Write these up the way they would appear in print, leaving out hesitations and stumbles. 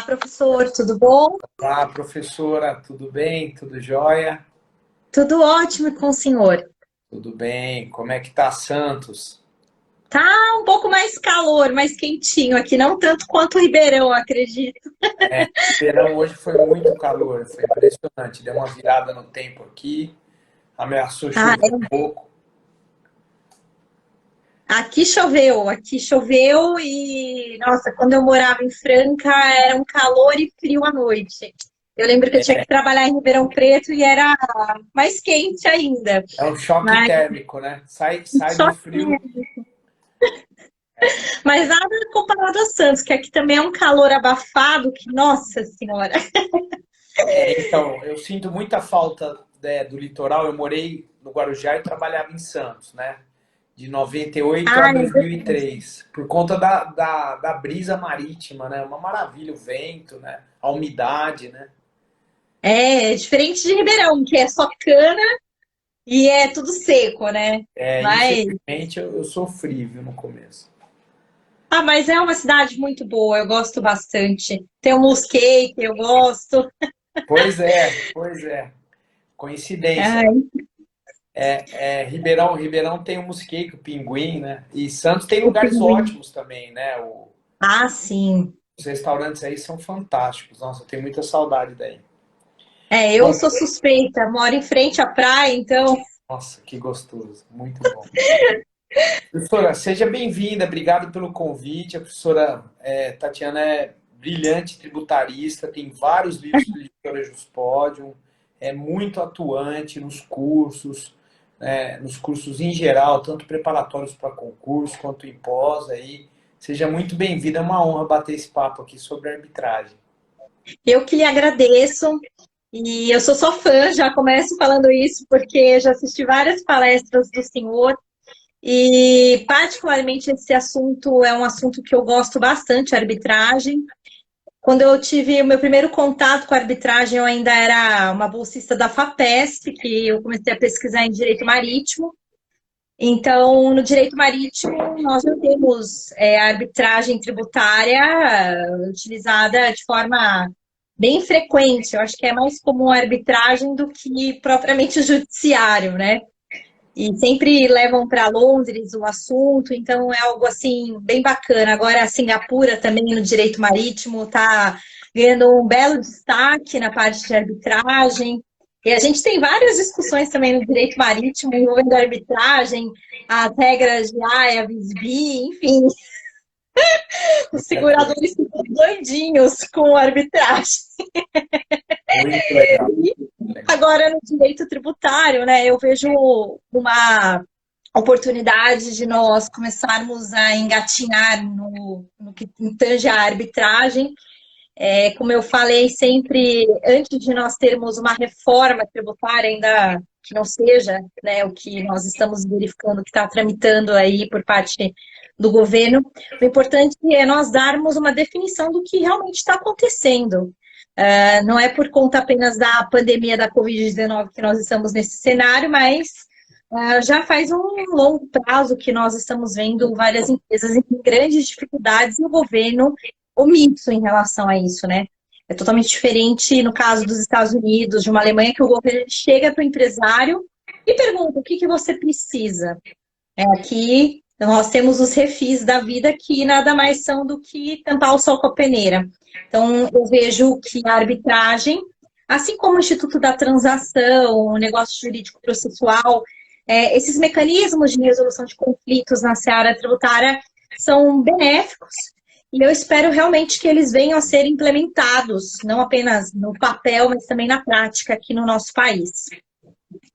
professor, tudo bom? Olá, professora, tudo bem? Tudo jóia? Tudo ótimo e com o senhor. Tudo bem. Como é que tá Santos? Tá um pouco mais calor, mais quentinho aqui, não tanto quanto o Ribeirão, acredito. Verão hoje foi muito calor, foi impressionante. Deu uma virada no tempo aqui, ameaçou Ah, chover um pouco. aqui choveu e, nossa, quando eu morava em Franca era um calor e frio à noite. Eu lembro que eu tinha que trabalhar em Ribeirão Preto e era mais quente ainda. É um choque Mas térmico, né? Sai do só frio. mas nada comparado a Santos, que aqui também é um calor abafado que, nossa senhora. Então, eu sinto muita falta, do litoral. Eu morei no Guarujá e trabalhava em Santos, né? De 98 a Ai, meu 2003, por conta da brisa marítima, né? Uma maravilha o vento, né? A umidade, né? É diferente de Ribeirão, que é só cana e é tudo seco, né? Mas, Infelizmente eu sofri, viu, no começo. mas é uma cidade muito boa, eu gosto bastante. Tem o Musqueira, que eu gosto. Pois é. Coincidência. Ai, Ribeirão tem o Mosqueiro, o Pinguim, né? E Santos tem o lugares pinguim. ótimos também, né? Sim. Os restaurantes aí são fantásticos. Nossa, eu tenho muita saudade daí. É, eu Bom, sou suspeita, moro em frente à praia, então. nossa, que gostoso. Muito bom. Professora, seja bem-vinda. Obrigado pelo convite. A professora Tatiana é brilhante tributarista, tem vários livros pela editora Juspodium, é muito atuante nos cursos em geral, tanto preparatórios para concurso quanto em pós. Aí. Seja muito bem-vinda. É uma honra bater esse papo aqui sobre arbitragem. Eu que lhe agradeço. E eu sou só fã, já começo falando isso, porque já assisti várias palestras do senhor. E, particularmente, esse assunto é um assunto que eu gosto bastante, a arbitragem. Quando eu tive o meu primeiro contato com a arbitragem, eu ainda era uma bolsista da FAPESP, que eu comecei a pesquisar em direito marítimo. Então, no direito marítimo, nós já temos a arbitragem tributária utilizada de forma bem frequente. Eu acho que é mais comum a arbitragem do que propriamente o judiciário, né? E sempre levam para Londres o assunto, então é algo assim bem bacana. Agora a Singapura também no direito marítimo está ganhando um belo destaque na parte de arbitragem. E a gente tem várias discussões também no direito marítimo envolvendo a arbitragem, as regras de AIA, BISBI, enfim, os Muita coisa. seguradores ficam doidinhos com a arbitragem. Muito legal. Agora, no direito tributário, né, eu vejo uma oportunidade de nós começarmos a engatinhar no que tange a arbitragem. Como eu falei sempre, antes de nós termos uma reforma tributária, ainda que não seja, né, o que nós estamos verificando que está tramitando aí por parte do governo, o importante é nós darmos uma definição do que realmente está acontecendo. Não é por conta apenas da pandemia da Covid-19 que nós estamos nesse cenário, mas já faz um longo prazo que nós estamos vendo várias empresas em grandes dificuldades e o governo omisso em relação a isso, né? É totalmente diferente no caso dos Estados Unidos, de uma Alemanha, que o governo chega para o empresário e pergunta o que que você precisa. Aqui nós temos os refis da vida que nada mais são do que tampar o sol com a peneira. Então, eu vejo que a arbitragem, assim como o Instituto da Transação, o negócio jurídico processual, esses mecanismos de resolução de conflitos na seara tributária são benéficos e eu espero realmente que eles venham a ser implementados, não apenas no papel, mas também na prática aqui no nosso país.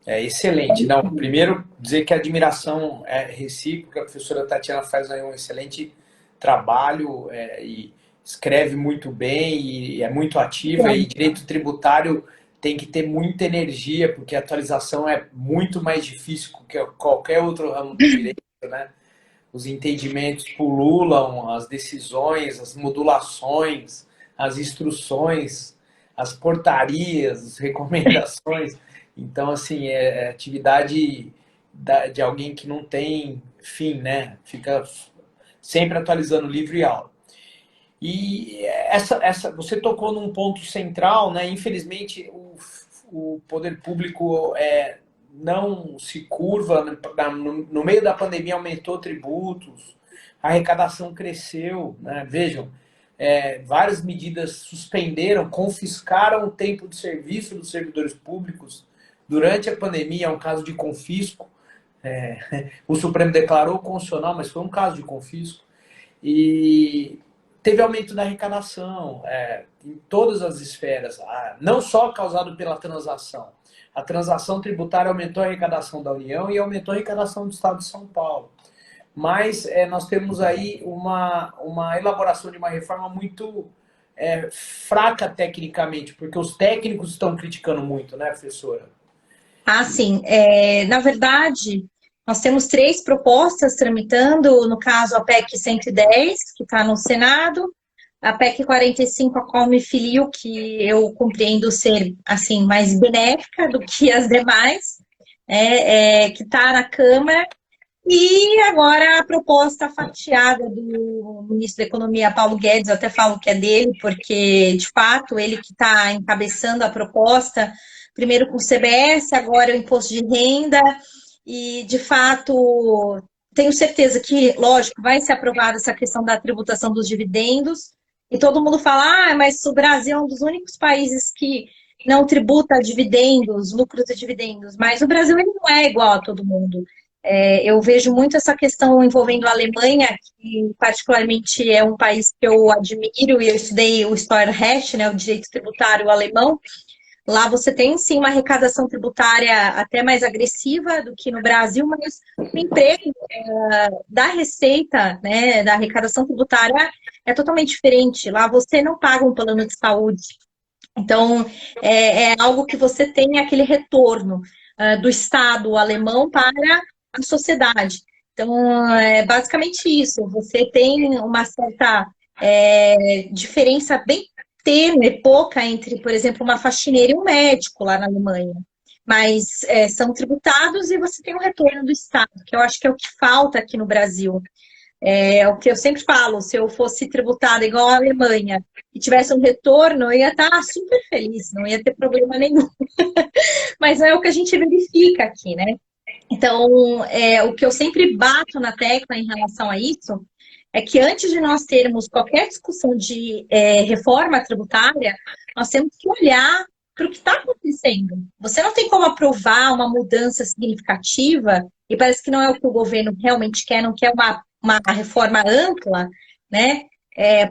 É excelente. Não, primeiro dizer que a admiração é recíproca. A professora Tatiana faz aí um excelente trabalho e escreve muito bem e é muito ativa. E direito tributário tem que ter muita energia, porque a atualização é muito mais difícil que qualquer outro ramo do direito, né? Os entendimentos pululam, as decisões, as modulações, as instruções, as portarias, as recomendações. Então, assim, é atividade de alguém que não tem fim, né? Fica sempre atualizando livro e aula. E você tocou num ponto central, né? Infelizmente, o poder público não se curva. No meio da pandemia aumentou tributos, a arrecadação cresceu, né? Vejam, várias medidas suspenderam, confiscaram o tempo de serviço dos servidores públicos durante a pandemia, é um caso de confisco. O Supremo declarou constitucional, mas foi um caso de confisco. E teve aumento da arrecadação em todas as esferas, não só causado pela transação. A transação tributária aumentou a arrecadação da União e aumentou a arrecadação do Estado de São Paulo. Mas nós temos aí uma elaboração de uma reforma muito fraca tecnicamente, porque os técnicos estão criticando muito, né, professora? Ah, sim. Na verdade, nós temos 3 propostas tramitando, no caso, a PEC 110, que está no Senado, a PEC 45, a qual me filio, que eu compreendo ser, assim, mais benéfica do que as demais, que está na Câmara, e agora a proposta fatiada do ministro da Economia, Paulo Guedes, eu até falo que é dele, porque, de fato, ele que está encabeçando a proposta, primeiro com o CBS, agora o imposto de renda, e, de fato, tenho certeza que, lógico, vai ser aprovada essa questão da tributação dos dividendos, e todo mundo fala, mas o Brasil é um dos únicos países que não tributa dividendos, lucros e dividendos, mas o Brasil ele não é igual a todo mundo. Eu vejo muito essa questão envolvendo a Alemanha, que particularmente é um país que eu admiro, e eu estudei o Steuerrecht, né, o direito tributário alemão. Lá você tem, sim, uma arrecadação tributária até mais agressiva do que no Brasil, mas o emprego da receita, né, da arrecadação tributária é totalmente diferente. Lá você não paga um plano de saúde. Então, é algo que você tem aquele retorno do Estado alemão para a sociedade. Então, é basicamente isso. Você tem uma certa diferença bem tênue, pouca entre, por exemplo, uma faxineira e um médico lá na Alemanha. Mas são tributados e você tem um retorno do Estado, que eu acho que é o que falta aqui no Brasil. É o que eu sempre falo, se eu fosse tributada igual a Alemanha e tivesse um retorno, eu ia estar super feliz, não ia ter problema nenhum. Mas não é o que a gente verifica aqui, né? Então, o que eu sempre bato na tecla em relação a isso é que antes de nós termos qualquer discussão de reforma tributária, nós temos que olhar para o que está acontecendo. Você não tem como aprovar uma mudança significativa, e parece que não é o que o governo realmente quer, não quer uma reforma ampla, né?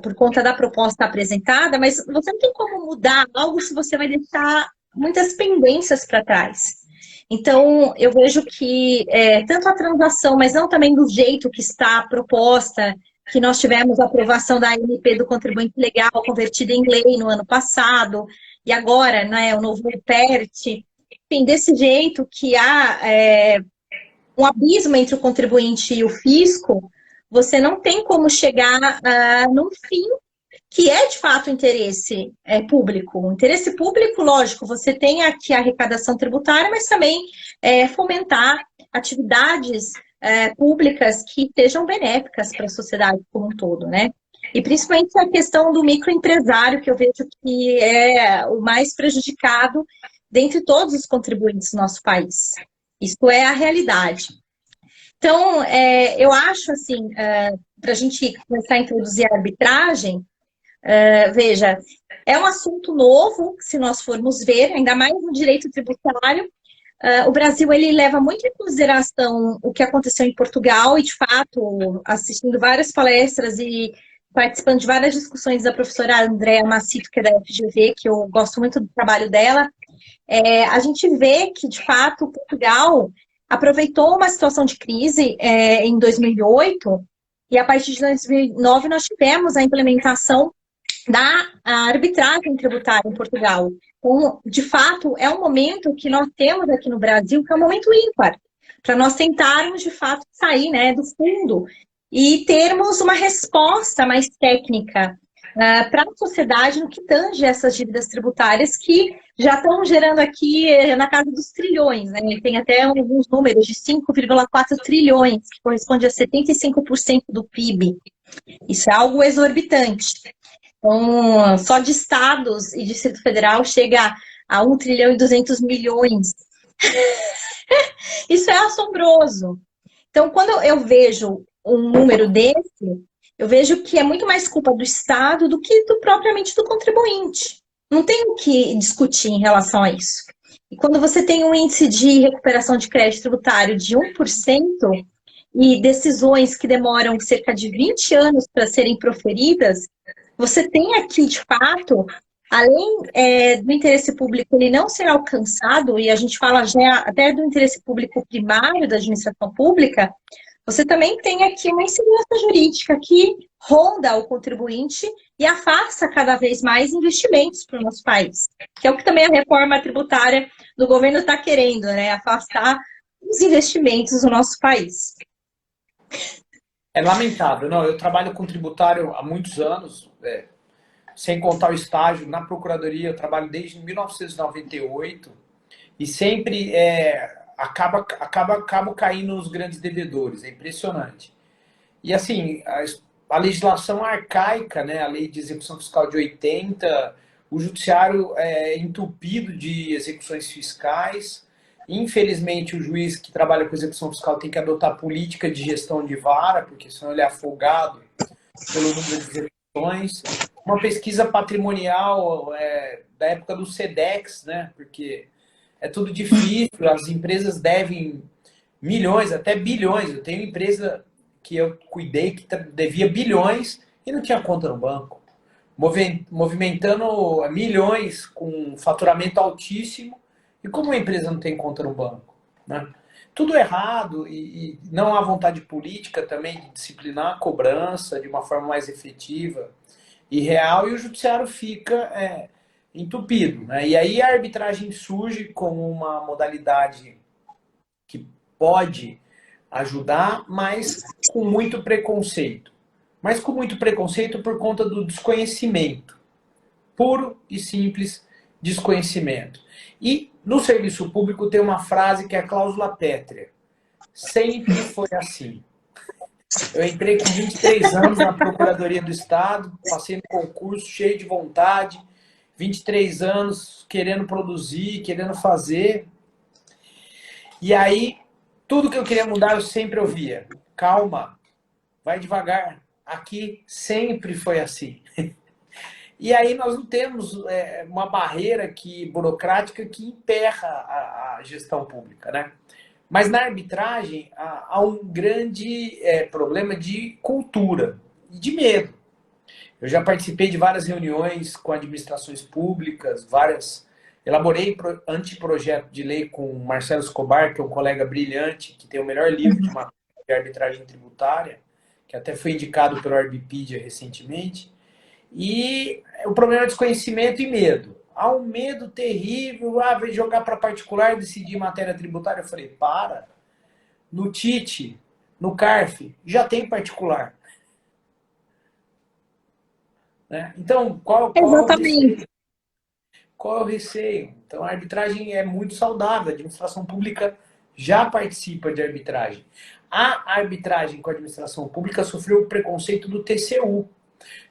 Por conta da proposta apresentada, mas você não tem como mudar algo se você vai deixar muitas pendências para trás. Então, eu vejo que tanto a transação, mas não também do jeito que está proposta, que nós tivemos a aprovação da ANP do contribuinte legal convertida em lei no ano passado, e agora, né, o novo PERT, enfim, desse jeito que há um abismo entre o contribuinte e o fisco, você não tem como chegar num fim que é, de fato, interesse público. O interesse público, lógico, você tem aqui a arrecadação tributária, mas também fomentar atividades públicas que sejam benéficas para a sociedade como um todo, né? E principalmente a questão do microempresário, que eu vejo que é o mais prejudicado dentre todos os contribuintes do nosso país. Isso é a realidade. Então, eu acho, assim, para a gente começar a introduzir a arbitragem, veja, é um assunto novo, se nós formos ver, ainda mais no direito tributário. O Brasil, ele leva muito em consideração o que aconteceu em Portugal e, de fato, assistindo várias palestras e participando de várias discussões da professora Andréa Massito, que é da FGV, que eu gosto muito do trabalho dela, a gente vê que, de fato, Portugal aproveitou uma situação de crise em 2008 e, a partir de 2009, nós tivemos a implementação da arbitragem tributária em Portugal. Então, de fato, é um momento que nós temos aqui no Brasil, que é um momento ímpar, para nós tentarmos, de fato, sair, né, do fundo e termos uma resposta mais técnica para a sociedade no que tange essas dívidas tributárias que já estão gerando aqui na casa dos trilhões, né? Tem até alguns números de 5,4 trilhões, que corresponde a 75% do PIB. Isso é algo exorbitante. Então, só de estados e Distrito Federal chega a 1 trilhão e 200 milhões. Isso é assombroso. Então, quando eu vejo um número desse, eu vejo que é muito mais culpa do Estado do que propriamente do contribuinte. Não tem o que discutir em relação a isso. E quando você tem um índice de recuperação de crédito tributário de 1% e decisões que demoram cerca de 20 anos para serem proferidas, você tem aqui, de fato, além do interesse público ele não ser alcançado, e a gente fala já até do interesse público primário da administração pública, você também tem aqui uma insegurança jurídica que ronda o contribuinte e afasta cada vez mais investimentos para o nosso país, que é o que também a reforma tributária do governo está querendo, né? Afastar os investimentos do nosso país. É lamentável. Não, eu trabalho com tributário há muitos anos, sem contar o estágio na Procuradoria, eu trabalho desde 1998 e sempre acabo caindo nos grandes devedores, é impressionante. E assim, a legislação arcaica, né, a lei de execução fiscal de 80, o judiciário é entupido de execuções fiscais. Infelizmente, o juiz que trabalha com execução fiscal tem que adotar política de gestão de vara, porque senão ele é afogado pelo número de execuções. Uma pesquisa patrimonial da época do SEDEX, né, porque é tudo difícil, as empresas devem milhões, até bilhões. Eu tenho empresa que eu cuidei que devia bilhões e não tinha conta no banco. Movimentando milhões com faturamento altíssimo. E como a empresa não tem conta no banco? Né? Tudo errado e não há vontade política também de disciplinar a cobrança de uma forma mais efetiva e real, e o judiciário fica entupido. Né? E aí a arbitragem surge como uma modalidade que pode ajudar, mas com muito preconceito. Mas com muito preconceito por conta do desconhecimento. Puro e simples desconhecimento. E no serviço público tem uma frase que é a cláusula pétrea. Sempre foi assim. Eu entrei com 23 anos na Procuradoria do Estado, passei no concurso cheio de vontade, 23 anos querendo produzir, querendo fazer. E aí, tudo que eu queria mudar, eu sempre ouvia. Calma, vai devagar. Aqui sempre foi assim. E aí nós não temos uma barreira burocrática que emperra a gestão pública, né? Mas na arbitragem há um grande problema de cultura e de medo. Eu já participei de várias reuniões com administrações públicas, elaborei anteprojeto de lei com o Marcelo Escobar, que é um colega brilhante, que tem o melhor livro de arbitragem tributária, que até foi indicado pelo Arbipedia recentemente. E o problema é desconhecimento e medo. Há um medo terrível, vai jogar para particular e decidir matéria tributária. Eu falei, no TIT, no CARF, já tem particular. Né? Então, Exatamente. qual é o receio? Então, a arbitragem é muito saudável. A administração pública já participa de arbitragem. A arbitragem com a administração pública sofreu o preconceito do TCU.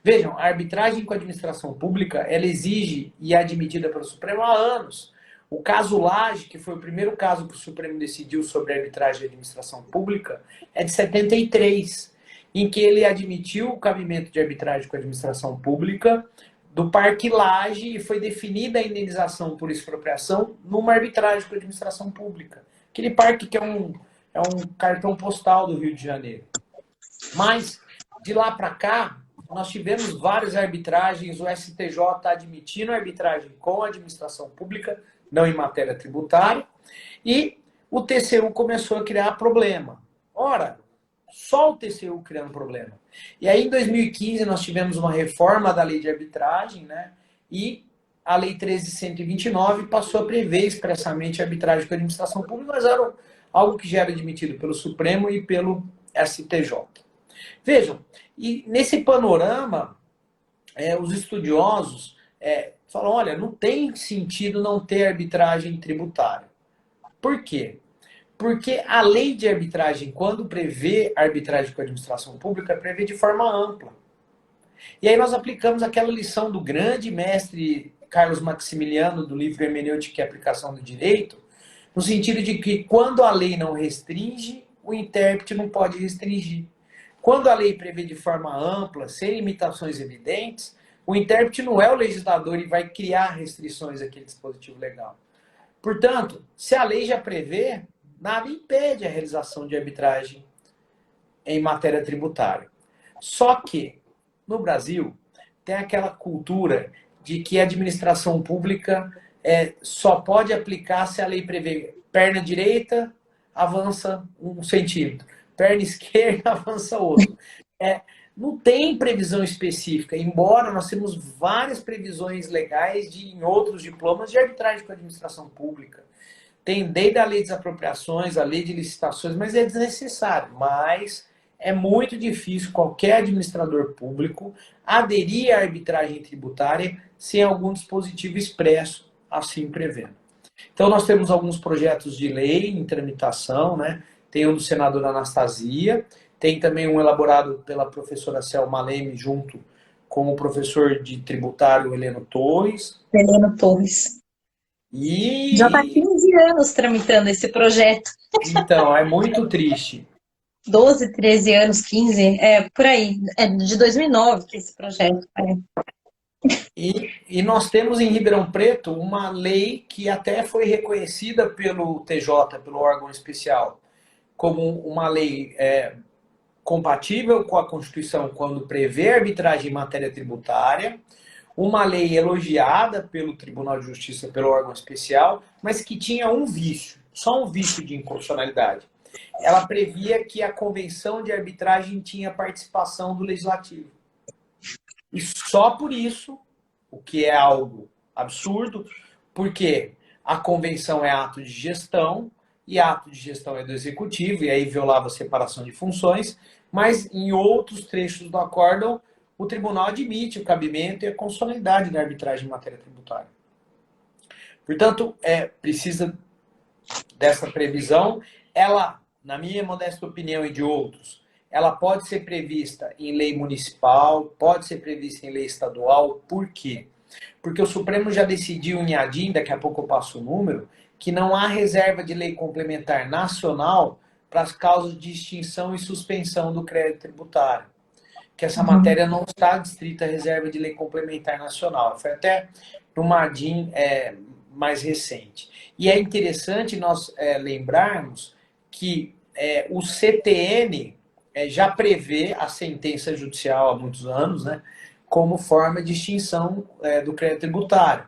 Vejam, a arbitragem com a administração pública, ela exige e é admitida pelo Supremo há anos. O caso Lage, que foi o primeiro caso que o Supremo decidiu sobre a arbitragem e administração pública, é de 73, em que ele admitiu o cabimento de arbitragem com a administração pública do Parque Lage e foi definida a indenização por expropriação numa arbitragem com a administração pública. Aquele parque que é um cartão postal do Rio de Janeiro. Mas, de lá para cá, nós tivemos várias arbitragens, o STJ admitindo a arbitragem com a administração pública, não em matéria tributária, e o TCU começou a criar problema. Ora, só o TCU criando problema. E aí, em 2015, nós tivemos uma reforma da lei de arbitragem, né? E a lei 13.129 passou a prever expressamente a arbitragem com a administração pública, mas era algo que já era admitido pelo Supremo e pelo STJ. Vejam, e nesse panorama, os estudiosos falam, olha, não tem sentido não ter arbitragem tributária. Por quê? Porque a lei de arbitragem, quando prevê arbitragem com a administração pública, prevê de forma ampla. E aí nós aplicamos aquela lição do grande mestre Carlos Maximiliano, do livro Hermenêutica e Aplicação do Direito, no sentido de que quando a lei não restringe, o intérprete não pode restringir. Quando a lei prevê de forma ampla, sem limitações evidentes, o intérprete não é o legislador e vai criar restrições àquele dispositivo legal. Portanto, se a lei já prevê, nada impede a realização de arbitragem em matéria tributária. Só que, no Brasil, tem aquela cultura de que a administração pública só pode aplicar se a lei prevê perna direita, avança 1 centímetro, perna esquerda, avança outro. Não tem previsão específica, embora nós temos várias previsões legais em outros diplomas de arbitragem com a administração pública. Tem desde a lei de desapropriações, a lei de licitações, mas é desnecessário. Mas é muito difícil qualquer administrador público aderir à arbitragem tributária sem algum dispositivo expresso assim prevendo. Então nós temos alguns projetos de lei em tramitação, né? Tem o do senador Anastasia, tem também um elaborado pela professora Selma Leme junto com o professor de tributário Heleno Torres. Heleno Torres. Já está 15 anos tramitando esse projeto. Então, é muito triste. 12, 13 anos, 15, por aí. É de 2009 que esse projeto. E nós temos em Ribeirão Preto uma lei que até foi reconhecida pelo TJ, pelo órgão especial, como uma lei compatível com a Constituição quando prevê arbitragem em matéria tributária, uma lei elogiada pelo Tribunal de Justiça, pelo órgão especial, mas que tinha um vício, só um vício de inconstitucionalidade. Ela previa que a convenção de arbitragem tinha participação do legislativo. E só por isso, o que é algo absurdo, porque a convenção é ato de gestão, e ato de gestão é do executivo, e aí violava a separação de funções, mas em outros trechos do acórdão, o tribunal admite o cabimento e a constitucionalidade da arbitragem em matéria tributária. Portanto, precisa dessa previsão. Ela, na minha modesta opinião e de outros, ela pode ser prevista em lei municipal, pode ser prevista em lei estadual. Por quê? Porque o Supremo já decidiu em ADIM, daqui a pouco eu passo o número, que não há reserva de lei complementar nacional para as causas de extinção e suspensão do crédito tributário. Que essa matéria não está adstrita à reserva de lei complementar nacional. Foi até numa ADIM mais recente. E é interessante nós lembrarmos que o CTN já prevê a sentença judicial há muitos anos, né, como forma de extinção do crédito tributário.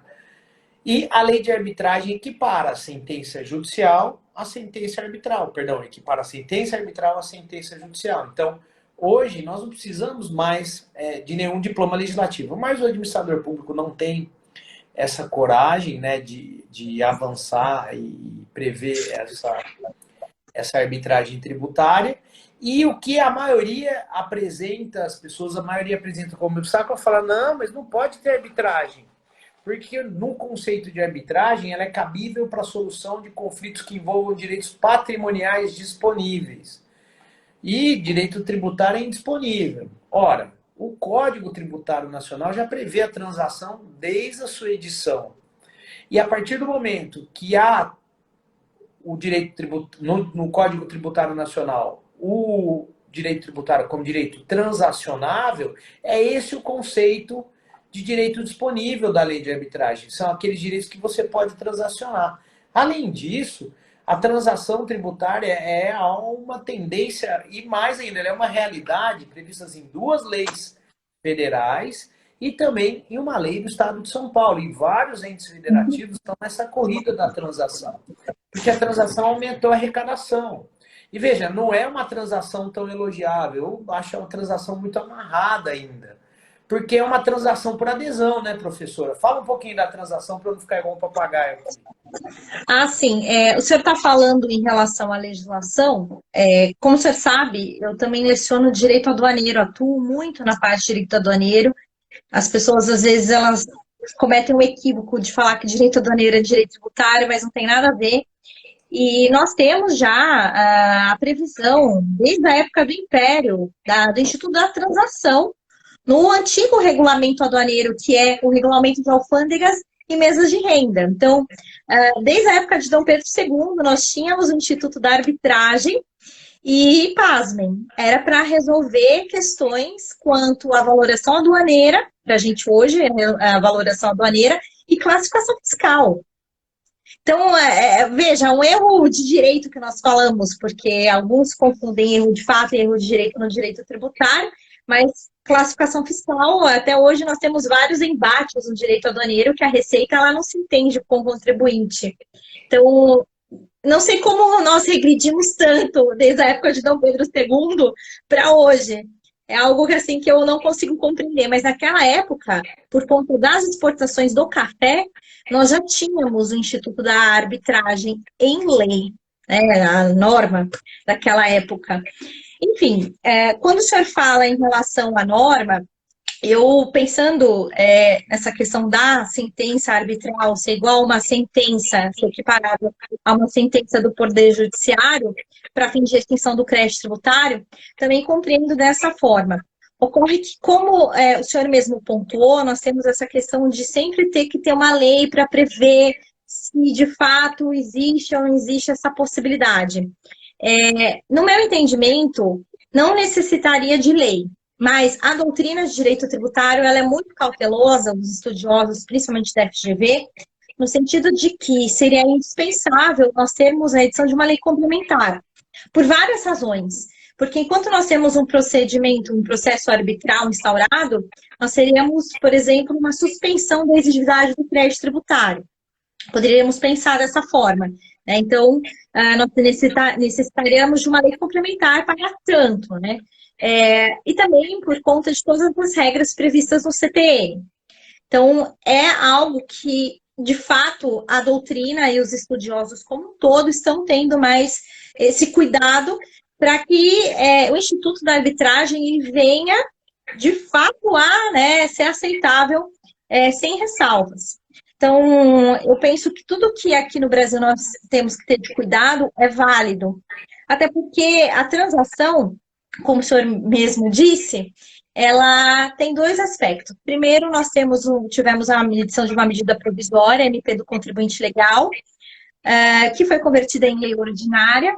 E a lei de arbitragem equipara a sentença judicial à sentença arbitral, equipara a sentença arbitral à sentença judicial. Então, hoje, nós não precisamos mais de nenhum diploma legislativo, mas o administrador público não tem essa coragem, né, de avançar e prever essa arbitragem tributária. E o que a maioria apresenta, a maioria apresenta como obstáculo, fala, não, mas não pode ter arbitragem. Porque no conceito de arbitragem, ela é cabível para a solução de conflitos que envolvam direitos patrimoniais disponíveis. E direito tributário é indisponível. Ora, o Código Tributário Nacional já prevê a transação desde a sua edição. E a partir do momento que há o direito no Código Tributário Nacional, o direito tributário como direito transacionável, é esse o conceito de direito disponível da lei de arbitragem. São aqueles direitos que você pode transacionar. Além disso, a transação tributária é uma tendência, e mais ainda, ela é uma realidade prevista em 2 leis federais e também em uma lei do Estado de São Paulo. E vários entes federativos estão nessa corrida da transação, porque a transação aumentou a arrecadação. E veja, não é uma transação tão elogiável, eu acho uma transação muito amarrada ainda. Porque é uma transação por adesão, né, professora? Fala um pouquinho da transação para eu não ficar igual um papagaio. Sim. O senhor está falando em relação à legislação. Como o senhor sabe, eu também leciono direito aduaneiro, atuo muito na parte de direito aduaneiro. As pessoas, às vezes, elas cometem o equívoco de falar que direito aduaneiro é direito tributário, mas não tem nada a ver. E nós temos já a previsão, desde a época do Império, do Instituto da Transação, no antigo regulamento aduaneiro, que é o regulamento de alfândegas e mesas de renda. Então, desde a época de Dom Pedro II, nós tínhamos o Instituto da Arbitragem e, pasmem, era para resolver questões quanto à valoração aduaneira, para a gente hoje, a valoração aduaneira, e classificação fiscal. Então, veja, um erro de direito que nós falamos, porque alguns confundem erro de fato e erro de direito no direito tributário, mas classificação fiscal, até hoje nós temos vários embates no direito aduaneiro que a Receita ela não se entende com o contribuinte. Então, não sei como nós regredimos tanto desde a época de Dom Pedro II para hoje. É algo que, assim, que eu não consigo compreender. Mas naquela época, por conta das exportações do café, nós já tínhamos o Instituto da Arbitragem em lei, né, a norma daquela época. Enfim, quando o senhor fala em relação à norma, eu pensando nessa questão da sentença arbitral ser igual a uma sentença, ser equiparável a uma sentença do Poder Judiciário para fim de extinção do crédito tributário, também compreendo dessa forma. Ocorre que, como o senhor mesmo pontuou, nós temos essa questão de sempre ter que ter uma lei para prever se de fato existe ou não existe essa possibilidade. No meu entendimento, não necessitaria de lei. Mas a doutrina de direito tributário ela é muito cautelosa, os estudiosos, principalmente da FGV, no sentido de que seria indispensável nós termos a edição de uma lei complementar, por várias razões. Porque enquanto nós temos um procedimento, um processo arbitral instaurado, nós teríamos, por exemplo, uma suspensão da exigibilidade do crédito tributário. Poderíamos pensar dessa forma, né? Então, nós necessitaríamos de uma lei complementar para tanto, né? E também por conta de todas as regras previstas no CTN. Então, é algo que, de fato, a doutrina e os estudiosos como um todo estão tendo mais esse cuidado para que o Instituto da Arbitragem ele venha, de fato, ser aceitável sem ressalvas. Então, eu penso que tudo que aqui no Brasil nós temos que ter de cuidado é válido. Até porque a transação, como o senhor mesmo disse, ela tem dois aspectos. Primeiro, nós tivemos a edição de uma medida provisória, MP do Contribuinte Legal, que foi convertida em lei ordinária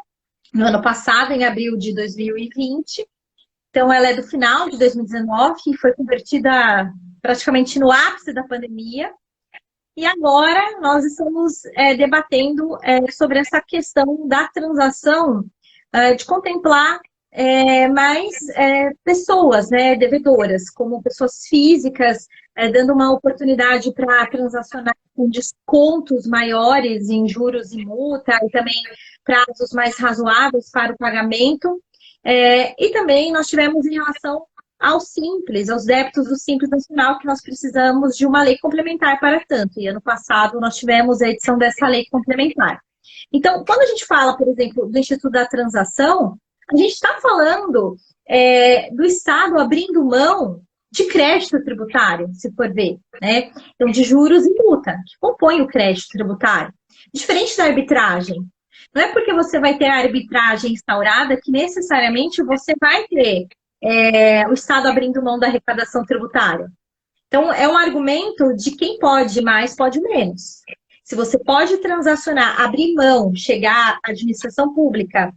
no ano passado, em abril de 2020. Então, ela é do final de 2019 e foi convertida praticamente no ápice da pandemia. E agora nós estamos debatendo sobre essa questão da transação, de contemplar mais pessoas, né, devedoras, como pessoas físicas, dando uma oportunidade para transacionar com descontos maiores em juros e multa, e também prazos mais razoáveis para o pagamento. E também nós tivemos em relação ao Simples, aos débitos do Simples Nacional, que nós precisamos de uma lei complementar para tanto. E ano passado nós tivemos a edição dessa lei complementar. Então, quando a gente fala, por exemplo, do Instituto da Transação, a gente está falando do Estado abrindo mão de crédito tributário, se for ver, né? Então, de juros e multa, que compõe o crédito tributário. Diferente da arbitragem. Não é porque você vai ter a arbitragem instaurada que necessariamente você vai ter o Estado abrindo mão da arrecadação tributária. Então, é um argumento de quem pode mais, pode menos. Se você pode transacionar, abrir mão, chegar à administração pública,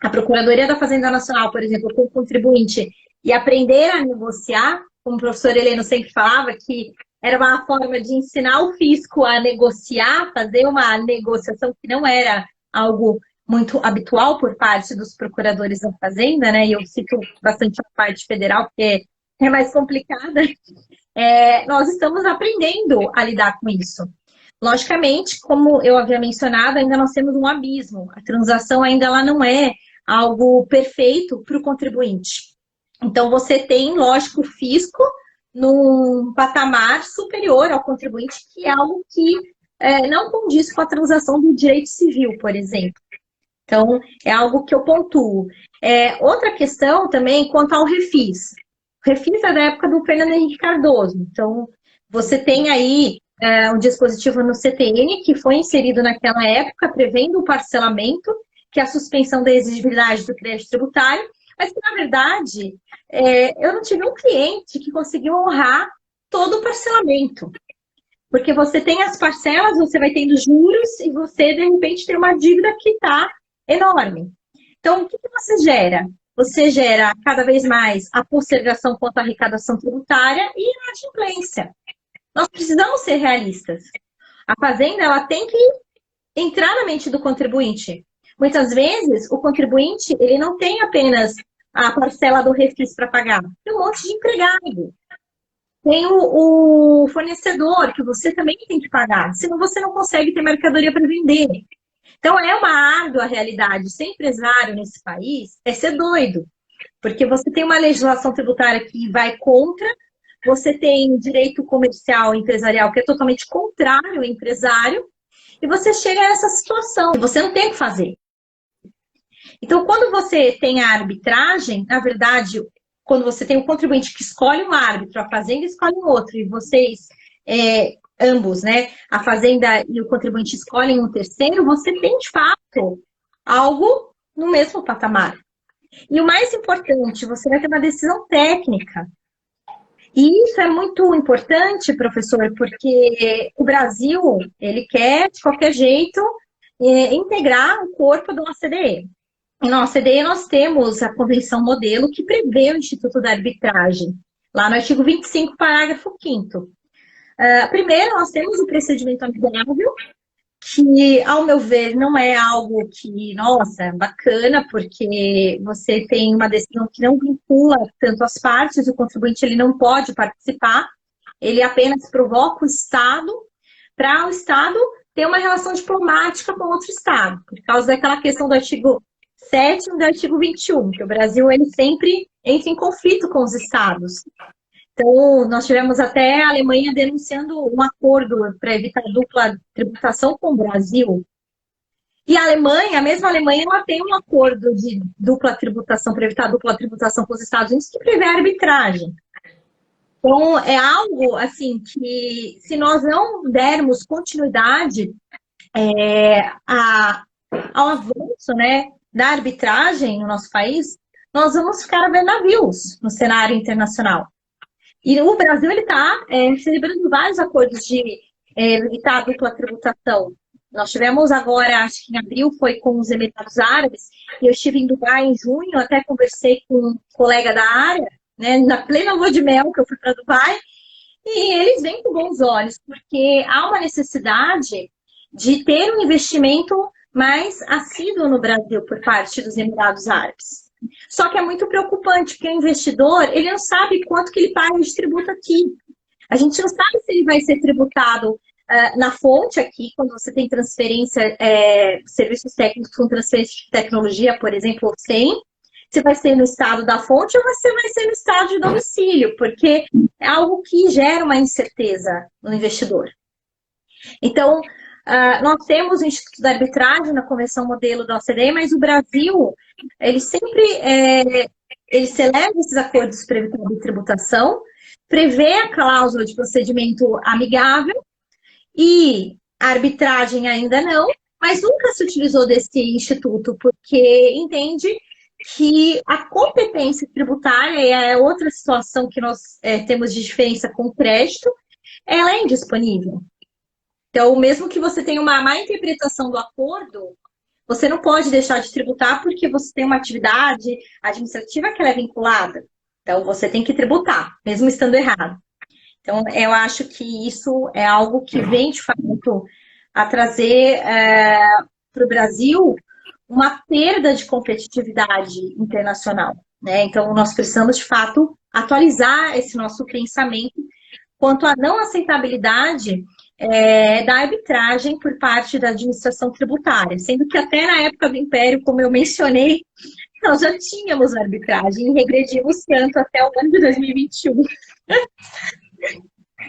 a Procuradoria da Fazenda Nacional, por exemplo, com o contribuinte, e aprender a negociar, como o professor Heleno sempre falava, que era uma forma de ensinar o fisco a negociar, fazer uma negociação que não era algo muito habitual por parte dos procuradores da Fazenda, né? E eu cito bastante a parte federal, porque é mais complicada. Nós estamos aprendendo a lidar com isso. Logicamente, como eu havia mencionado, ainda nós temos um abismo. A transação ainda ela não é algo perfeito para o contribuinte. Então, você tem, lógico, o fisco num patamar superior ao contribuinte, que é algo que não condiz com a transação do direito civil, por exemplo. Então, é algo que eu pontuo. Outra questão também quanto ao refis. O refis é da época do Fernando Henrique Cardoso. Então, você tem aí um dispositivo no CTN que foi inserido naquela época, prevendo o parcelamento, que é a suspensão da exigibilidade do crédito tributário, mas que, na verdade, eu não tive um cliente que conseguiu honrar todo o parcelamento. Porque você tem as parcelas, você vai tendo juros e você, de repente, tem uma dívida que está enorme. Então, o que você gera? Você gera cada vez mais a postergação quanto à arrecadação tributária e a inadimplência. Nós precisamos ser realistas. A Fazenda, ela tem que entrar na mente do contribuinte. Muitas vezes, o contribuinte, ele não tem apenas a parcela do refis para pagar. Tem um monte de empregado. Tem o fornecedor, que você também tem que pagar. Senão você não consegue ter mercadoria para vender. Então, é uma árdua realidade. Ser empresário nesse país é ser doido. Porque você tem uma legislação tributária que vai contra, você tem direito comercial e empresarial que é totalmente contrário ao empresário, e você chega nessa situação, e você não tem o que fazer. Então, quando você tem a arbitragem, na verdade, quando você tem o contribuinte que escolhe um árbitro, a Fazenda escolhe um outro, e vocês, ambos, né, a Fazenda e o contribuinte escolhem um terceiro, você tem, de fato, algo no mesmo patamar. E o mais importante, você vai ter uma decisão técnica. E isso é muito importante, professor, porque o Brasil, ele quer, de qualquer jeito, integrar o corpo da OCDE. E na OCDE nós temos a Convenção Modelo que prevê o Instituto da Arbitragem, lá no artigo 25, parágrafo 5º. Primeiro, nós temos o procedimento amigável, que, ao meu ver, não é algo que, nossa, é bacana, porque você tem uma decisão que não vincula tanto as partes, o contribuinte ele não pode participar, ele apenas provoca o Estado para o Estado ter uma relação diplomática com outro Estado, por causa daquela questão do artigo 7º e do artigo 21, que o Brasil ele sempre entra em conflito com os Estados. Então, nós tivemos até a Alemanha denunciando um acordo para evitar dupla tributação com o Brasil. E a Alemanha, a mesma Alemanha, ela tem um acordo de dupla tributação, para evitar dupla tributação com os Estados Unidos, que prevê a arbitragem. Então, é algo, assim, que se nós não dermos continuidade ao avanço, né, da arbitragem no nosso país, nós vamos ficar a ver navios no cenário internacional. E o Brasil está celebrando vários acordos de evitar a dupla tributação. Nós tivemos agora, acho que em abril, foi com os Emirados Árabes, e eu estive em Dubai em junho, até conversei com um colega da área, né, na plena lua de mel que eu fui para Dubai, e eles vêm com bons olhos, porque há uma necessidade de ter um investimento mais assíduo no Brasil por parte dos Emirados Árabes. Só que é muito preocupante, porque o investidor, ele não sabe quanto que ele paga de tributo aqui. A gente não sabe se ele vai ser tributado na fonte aqui, quando você tem transferência, serviços técnicos com transferência de tecnologia, por exemplo, sem, se vai ser no estado da fonte ou você vai ser no estado de domicílio, porque é algo que gera uma incerteza no investidor. Então, nós temos o Instituto da Arbitragem na Convenção Modelo da OCDE, mas o Brasil, ele sempre ele celebra esses acordos para evitar a tributação, prevê a cláusula de procedimento amigável e a arbitragem ainda não, mas nunca se utilizou desse instituto, porque entende que a competência tributária, e é outra situação que nós temos de diferença com o crédito, ela é indisponível. Então, mesmo que você tenha uma má interpretação do acordo, você não pode deixar de tributar porque você tem uma atividade administrativa que ela é vinculada. Então, você tem que tributar, mesmo estando errado. Então, eu acho que isso é algo que vem, de fato, a trazer para o Brasil uma perda de competitividade internacional, né? Então, nós precisamos, de fato, atualizar esse nosso pensamento quanto à não aceitabilidade da arbitragem por parte da administração tributária, sendo que até na época do Império, como eu mencionei, nós já tínhamos arbitragem e regredimos tanto até o ano de 2021.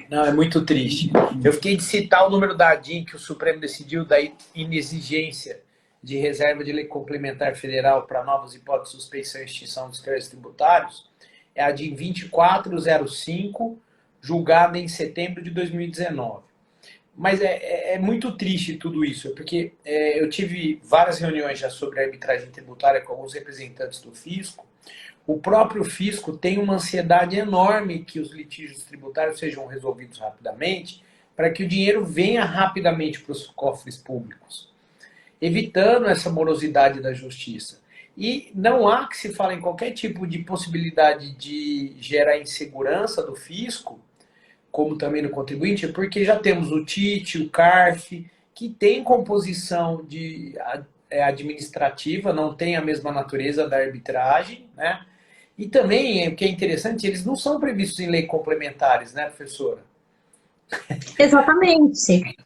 Não, é muito triste. Eu fiquei de citar o número da ADIM que o Supremo decidiu da inexigência de reserva de lei complementar federal para novas hipóteses de suspeição e extinção dos créditos tributários. É a ADIM 2405, julgada em setembro de 2019. Mas é muito triste tudo isso, porque eu tive várias reuniões já sobre arbitragem tributária com alguns representantes do fisco. O próprio fisco tem uma ansiedade enorme que os litígios tributários sejam resolvidos rapidamente, para que o dinheiro venha rapidamente para os cofres públicos, evitando essa morosidade da justiça. E não há que se fale em qualquer tipo de possibilidade de gerar insegurança do fisco, como também no contribuinte, porque já temos o TIT, o CARF, que tem composição administrativa, não tem a mesma natureza da arbitragem, né? E também, o que é interessante, eles não são previstos em lei complementares, né, professora? Exatamente.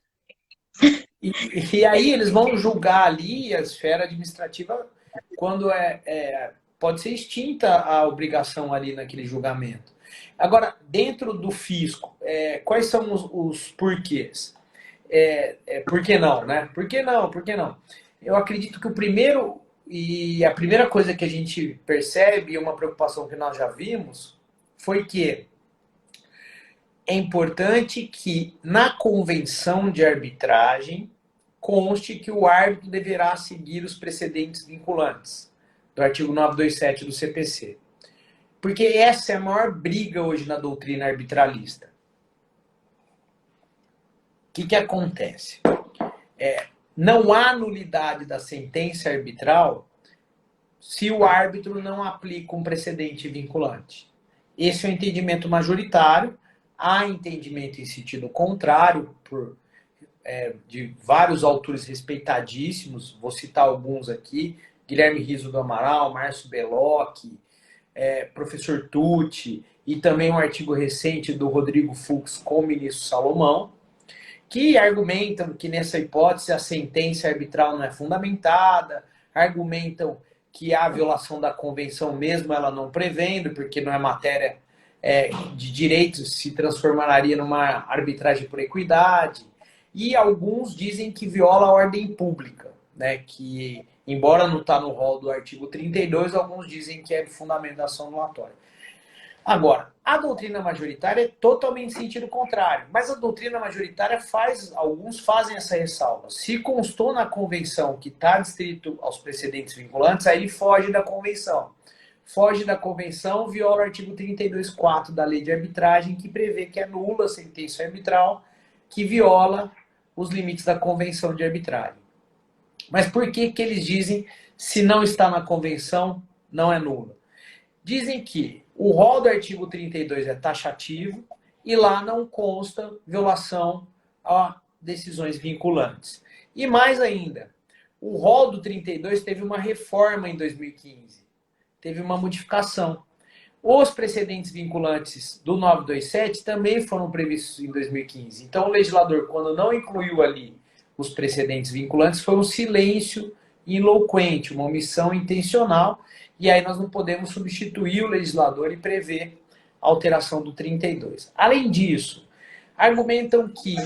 E aí eles vão julgar ali a esfera administrativa quando pode ser extinta a obrigação ali naquele julgamento. Agora, dentro do fisco, quais são os porquês? Por que não, né? Por que não? Por que não? Eu acredito que a primeira coisa que a gente percebe, e uma preocupação que nós já vimos, foi que é importante que na convenção de arbitragem conste que o árbitro deverá seguir os precedentes vinculantes do artigo 927 do CPC. Porque essa é a maior briga hoje na doutrina arbitralista. O que acontece? Não há nulidade da sentença arbitral se o árbitro não aplica um precedente vinculante. Esse é o entendimento majoritário. Há entendimento em sentido contrário de vários autores respeitadíssimos, vou citar alguns aqui, Guilherme Riso do Amaral, Márcio Bellocchi, professor Tucci, e também um artigo recente do Rodrigo Fux com o ministro Salomão, que argumentam que nessa hipótese a sentença arbitral não é fundamentada, argumentam que há violação da convenção mesmo ela não prevendo, porque não é matéria de direitos, se transformaria numa arbitragem por equidade. E alguns dizem que viola a ordem pública, né? Que, embora não está no rol do artigo 32, alguns dizem que é de fundamentação anulatória. Agora, a doutrina majoritária é totalmente em sentido contrário, mas a doutrina majoritária alguns fazem essa ressalva. Se constou na convenção que está distrito aos precedentes vinculantes, aí ele foge da convenção. Foge da convenção, viola o artigo 32.4 da lei de arbitragem, que prevê que é nula a sentença arbitral que viola os limites da convenção de arbitragem. Mas por que eles dizem se não está na convenção, não é nula? Dizem que o rol do artigo 32 é taxativo e lá não consta violação a decisões vinculantes. E mais ainda, o rol do 32 teve uma reforma em 2015. Teve uma modificação. Os precedentes vinculantes do 927 também foram previstos em 2015. Então, o legislador, quando não incluiu ali os precedentes vinculantes, foi um silêncio iloquente, uma omissão intencional, e aí nós não podemos substituir o legislador e prever a alteração do 32. Além disso, argumentam que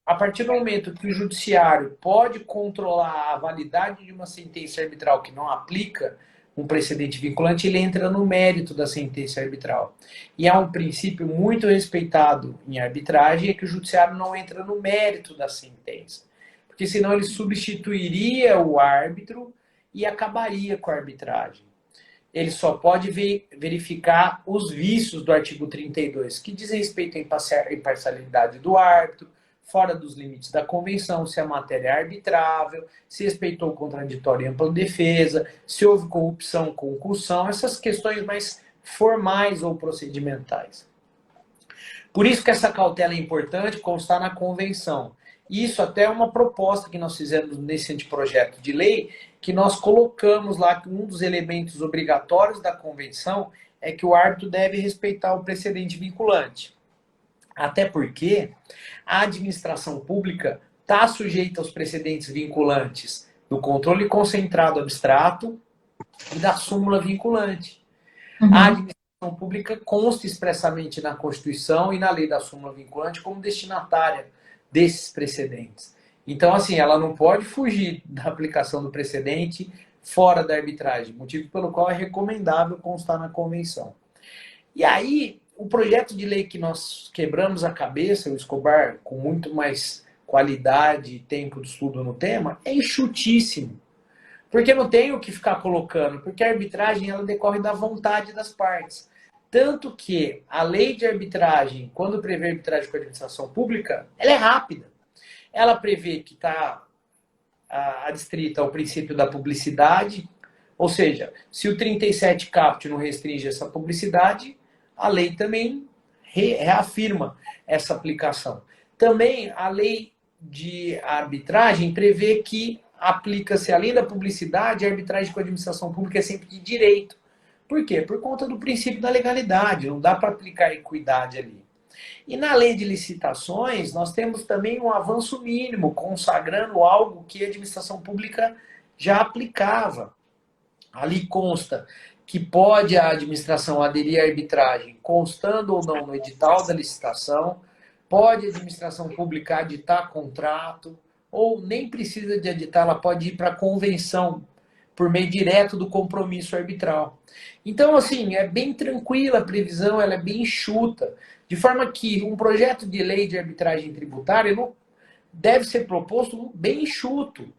a partir do momento que o judiciário pode controlar a validade de uma sentença arbitral que não aplica um precedente vinculante, ele entra no mérito da sentença arbitral. E há um princípio muito respeitado em arbitragem, é que o judiciário não entra no mérito da sentença. Porque senão ele substituiria o árbitro e acabaria com a arbitragem. Ele só pode verificar os vícios do artigo 32, que diz respeito à imparcialidade do árbitro, fora dos limites da convenção, se a matéria é arbitrável, se respeitou o contraditório e ampla defesa, se houve corrupção, concussão, essas questões mais formais ou procedimentais. Por isso que essa cautela é importante constar na convenção. Isso até é uma proposta que nós fizemos nesse anteprojeto de lei, que nós colocamos lá que um dos elementos obrigatórios da convenção é que o árbitro deve respeitar o precedente vinculante. Até porque a administração pública está sujeita aos precedentes vinculantes do controle concentrado abstrato e da súmula vinculante. Uhum. A administração pública consta expressamente na Constituição e na lei da súmula vinculante como destinatária desses precedentes. Então, assim, ela não pode fugir da aplicação do precedente fora da arbitragem, motivo pelo qual é recomendável constar na convenção. E aí, o projeto de lei que nós quebramos a cabeça, o Escobar, com muito mais qualidade e tempo de estudo no tema, é enxutíssimo. Porque não tem o que ficar colocando, porque a arbitragem ela decorre da vontade das partes. Tanto que a lei de arbitragem, quando prevê arbitragem com a administração pública, ela é rápida. Ela prevê que está adstrita ao princípio da publicidade, ou seja, se o 37 caput não restringe essa publicidade, a lei também reafirma essa aplicação. Também a lei de arbitragem prevê que aplica-se, além da publicidade, a arbitragem com a administração pública é sempre de direito. Por quê? Por conta do princípio da legalidade, não dá para aplicar equidade ali. E na lei de licitações, nós temos também um avanço mínimo, consagrando algo que a administração pública já aplicava. Ali consta que pode a administração aderir à arbitragem, constando ou não no edital da licitação, pode a administração pública editar contrato, ou nem precisa de editar, ela pode ir para a convenção, por meio direto do compromisso arbitral. Então, assim, é bem tranquila a previsão, ela é bem enxuta, de forma que um projeto de lei de arbitragem tributária não deve ser proposto bem enxuto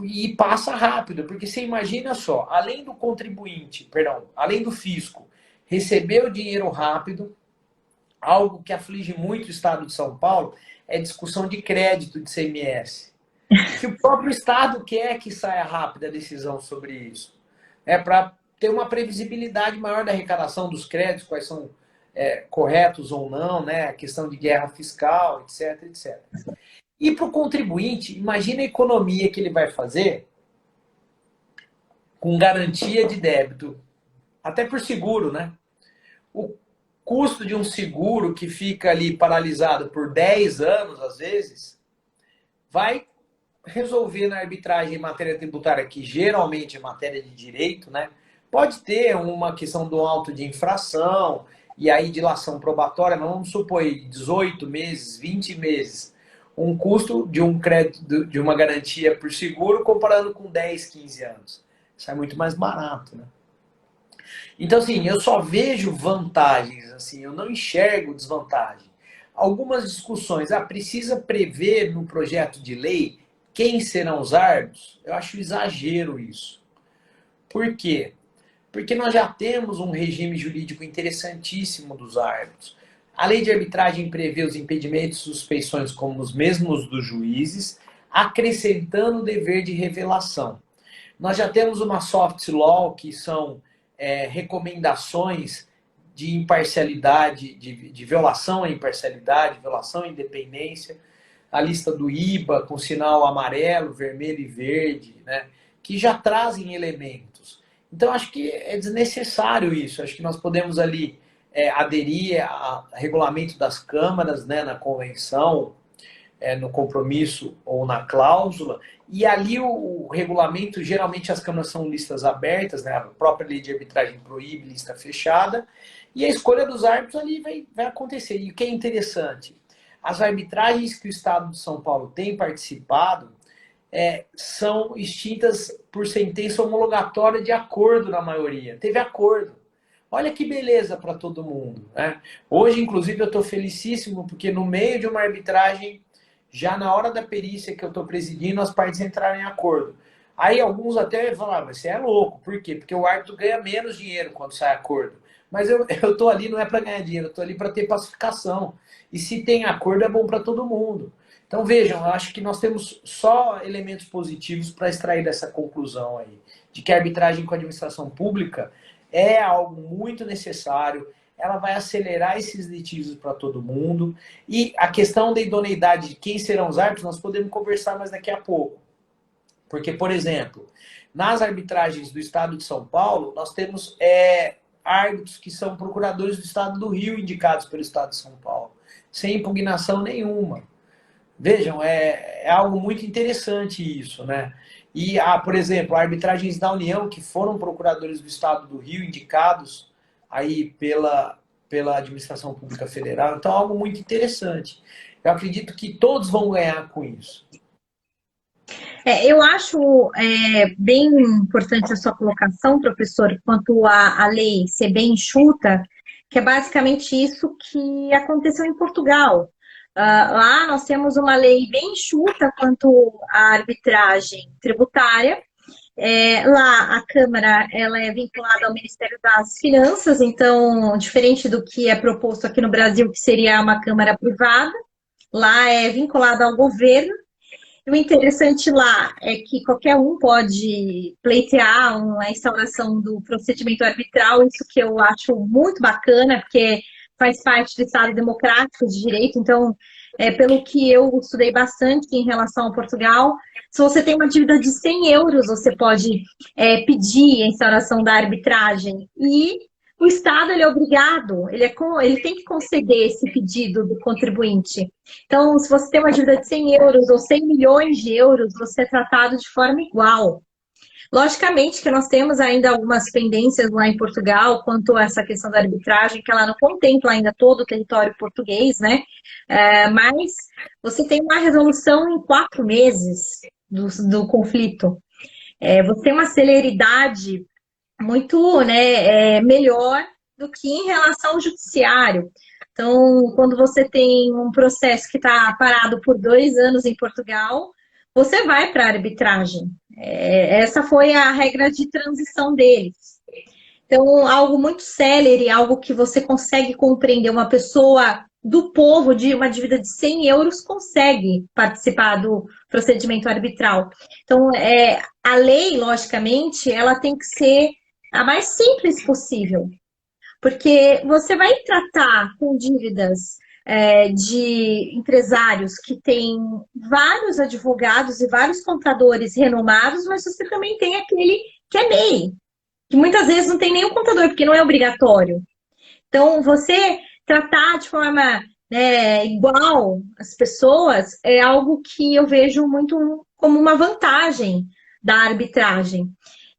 e passa rápido, porque você imagina só, além do contribuinte, perdão, além do fisco, receber o dinheiro rápido, algo que aflige muito o Estado de São Paulo é discussão de crédito de CMS. Que o próprio Estado quer que saia rápida a decisão sobre isso. É para ter uma previsibilidade maior da arrecadação dos créditos, quais são corretos ou não, né? A questão de guerra fiscal, etc, etc. E para o contribuinte, imagina a economia que ele vai fazer com garantia de débito, até por seguro, né? O custo de um seguro que fica ali paralisado por 10 anos, às vezes, vai resolver na arbitragem em matéria tributária, que geralmente é matéria de direito, né? Pode ter uma questão do auto de infração, e aí dilação probatória, mas vamos supor 18 meses, 20 meses, um custo de um crédito, de uma garantia por seguro, comparando com 10, 15 anos. Isso é muito mais barato, né? Então, assim, eu só vejo vantagens, assim, eu não enxergo desvantagem. Algumas discussões, precisa prever no projeto de lei quem serão os árbitros? Eu acho exagero isso. Por quê? Porque nós já temos um regime jurídico interessantíssimo dos árbitros. A lei de arbitragem prevê os impedimentos e suspeições como os mesmos dos juízes, acrescentando o dever de revelação. Nós já temos uma soft law, que são recomendações de imparcialidade, de violação à imparcialidade, violação à independência, a lista do IBA com sinal amarelo, vermelho e verde, né, que já trazem elementos. Então, acho que é desnecessário isso. Acho que nós podemos ali aderir a regulamento das câmaras, né, na convenção, no compromisso ou na cláusula, e ali o regulamento, geralmente as câmaras são listas abertas, né, a própria lei de arbitragem proíbe lista fechada, e a escolha dos árbitros ali vai acontecer. E o que é interessante, as arbitragens que o Estado de São Paulo tem participado são extintas por sentença homologatória de acordo na maioria. Teve acordo. Olha que beleza para todo mundo, né? Hoje, inclusive, eu estou felicíssimo porque no meio de uma arbitragem, já na hora da perícia que eu estou presidindo, as partes entraram em acordo. Aí alguns até falavam, você é louco. Por quê? Porque o árbitro ganha menos dinheiro quando sai acordo. Mas eu estou ali não é para ganhar dinheiro, eu estou ali para ter pacificação. E se tem acordo, é bom para todo mundo. Então vejam, eu acho que nós temos só elementos positivos para extrair dessa conclusão aí, de que a arbitragem com a administração pública é algo muito necessário, ela vai acelerar esses litígios para todo mundo, e a questão da idoneidade de quem serão os árbitros, nós podemos conversar mais daqui a pouco. Porque, por exemplo, nas arbitragens do Estado de São Paulo, nós temos árbitros que são procuradores do Estado do Rio, indicados pelo Estado de São Paulo, sem impugnação nenhuma. Vejam, é algo muito interessante isso, né? E, por exemplo, arbitragens da União, que foram procuradores do Estado do Rio, indicados aí pela Administração Pública Federal. Então, é algo muito interessante. Eu acredito que todos vão ganhar com isso. Eu acho bem importante a sua colocação, professor, quanto à lei ser bem enxuta, que é basicamente isso que aconteceu em Portugal. Lá nós temos uma lei bem enxuta quanto à arbitragem tributária. Lá a Câmara ela é vinculada ao Ministério das Finanças, então, diferente do que é proposto aqui no Brasil, que seria uma Câmara privada, lá é vinculada ao governo. E o interessante lá é que qualquer um pode pleitear a instauração do procedimento arbitral, isso que eu acho muito bacana, porque faz parte do Estado democrático de direito. Então, pelo que eu estudei bastante em relação a Portugal, se você tem uma dívida de 100 euros, você pode pedir a instauração da arbitragem. E o Estado ele é obrigado, ele tem que conceder esse pedido do contribuinte. Então, se você tem uma dívida de 100 euros ou 100 milhões de euros, você é tratado de forma igual. Logicamente que nós temos ainda algumas pendências lá em Portugal quanto a essa questão da arbitragem, que ela não contempla ainda todo o território português, né? Mas você tem uma resolução em 4 meses do conflito. Você tem uma celeridade muito, né, melhor do que em relação ao judiciário. Então, quando você tem um processo que está parado por 2 anos em Portugal, você vai para a arbitragem. Essa foi a regra de transição deles. Então, algo muito célere, algo que você consegue compreender. Uma pessoa do povo de uma dívida de 100 euros consegue participar do procedimento arbitral. Então, a lei, logicamente, ela tem que ser a mais simples possível. Porque você vai tratar com dívidas de empresários que têm vários advogados e vários contadores renomados, mas você também tem aquele que é MEI, que muitas vezes não tem nenhum contador, porque não é obrigatório. Então, você tratar de forma igual as pessoas é algo que eu vejo muito como uma vantagem da arbitragem.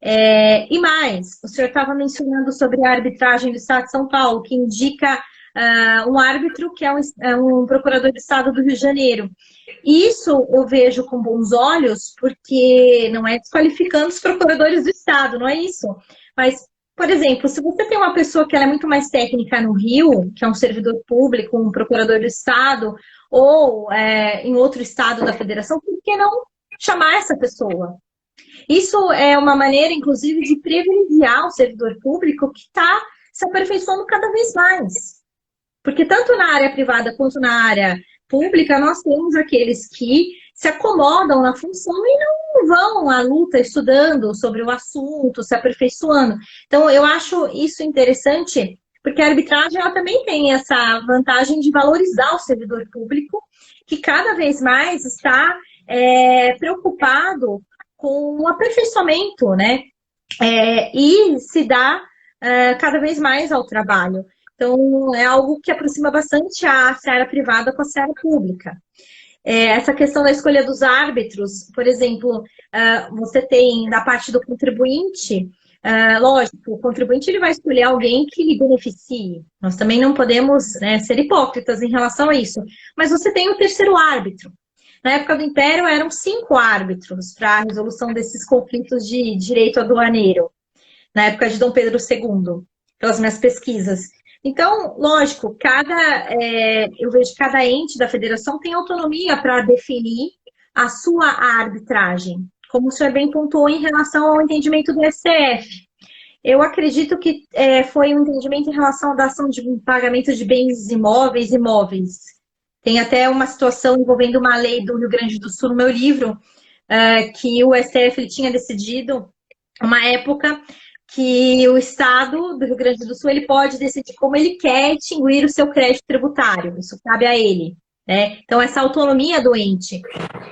E mais, o senhor estava mencionando sobre a arbitragem do Estado de São Paulo, que indica um árbitro que é um procurador do Estado do Rio de Janeiro. Isso eu vejo com bons olhos, porque não é desqualificando os procuradores do Estado, não é isso. Mas, por exemplo, se você tem uma pessoa que ela é muito mais técnica no Rio, que é um servidor público, um procurador do Estado, ou em outro estado da federação, por que não chamar essa pessoa? Isso é uma maneira, inclusive, de privilegiar o servidor público que está se aperfeiçoando cada vez mais. Porque tanto na área privada quanto na área pública, nós temos aqueles que se acomodam na função e não vão à luta estudando sobre o assunto, se aperfeiçoando. Então, eu acho isso interessante, porque a arbitragem ela também tem essa vantagem de valorizar o servidor público, que cada vez mais está preocupado com o aperfeiçoamento, né? E se dá cada vez mais ao trabalho. Então, é algo que aproxima bastante a seara privada com a seara pública. Essa questão da escolha dos árbitros, por exemplo, você tem da parte do contribuinte, lógico, o contribuinte ele vai escolher alguém que lhe beneficie. Nós também não podemos ser hipócritas em relação a isso. Mas você tem o terceiro árbitro. Na época do Império, eram 5 árbitros para a resolução desses conflitos de direito aduaneiro, na época de Dom Pedro II, pelas minhas pesquisas. Então, lógico, eu vejo que cada ente da federação tem autonomia para definir a sua arbitragem, como o senhor bem pontuou em relação ao entendimento do STF. Eu acredito que foi um entendimento em relação à dação de pagamento de bens imóveis e móveis. Tem até uma situação envolvendo uma lei do Rio Grande do Sul no meu livro, que o STF ele tinha decidido uma época que o Estado do Rio Grande do Sul ele pode decidir como ele quer extinguir o seu crédito tributário. Isso cabe a ele. Né? Então, essa autonomia do ente.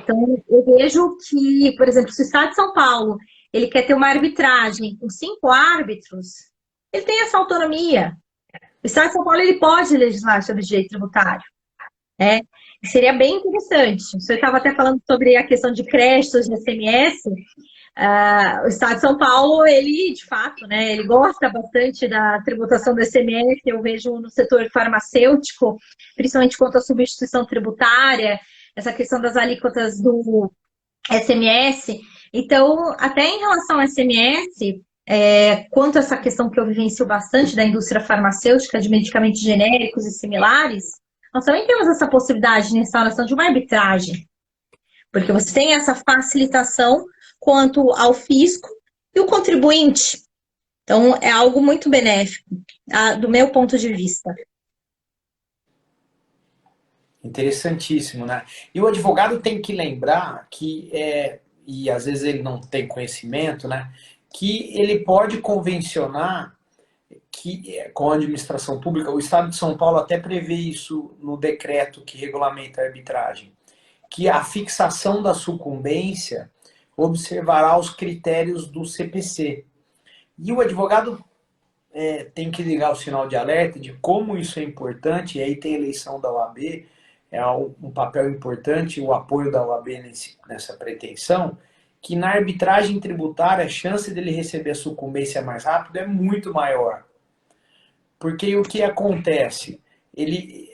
Então, eu vejo que, por exemplo, se o Estado de São Paulo ele quer ter uma arbitragem com 5 árbitros, ele tem essa autonomia. O Estado de São Paulo ele pode legislar sobre direito tributário. Seria bem interessante. O senhor estava até falando sobre a questão de créditos de ICMS. O Estado de São Paulo, ele, de fato, ele gosta bastante da tributação do ICMS. Eu vejo no setor farmacêutico, principalmente quanto à substituição tributária, essa questão das alíquotas do ICMS. Então, até em relação ao ICMS, quanto a essa questão que eu vivencio bastante da indústria farmacêutica, de medicamentos genéricos e similares, nós também temos essa possibilidade de instauração de uma arbitragem, porque você tem essa facilitação quanto ao fisco e o contribuinte. Então, é algo muito benéfico, do meu ponto de vista. Interessantíssimo, né? E o advogado tem que lembrar que, e às vezes ele não tem conhecimento, né? Que ele pode convencionar com a administração pública, o Estado de São Paulo até prevê isso no decreto que regulamenta a arbitragem, que a fixação da sucumbência observará os critérios do CPC. E o advogado tem que ligar o sinal de alerta de como isso é importante, e aí tem a eleição da OAB, um papel importante, o apoio da OAB nessa pretensão, que na arbitragem tributária a chance dele receber a sucumbência mais rápido é muito maior. Porque o que acontece? Ele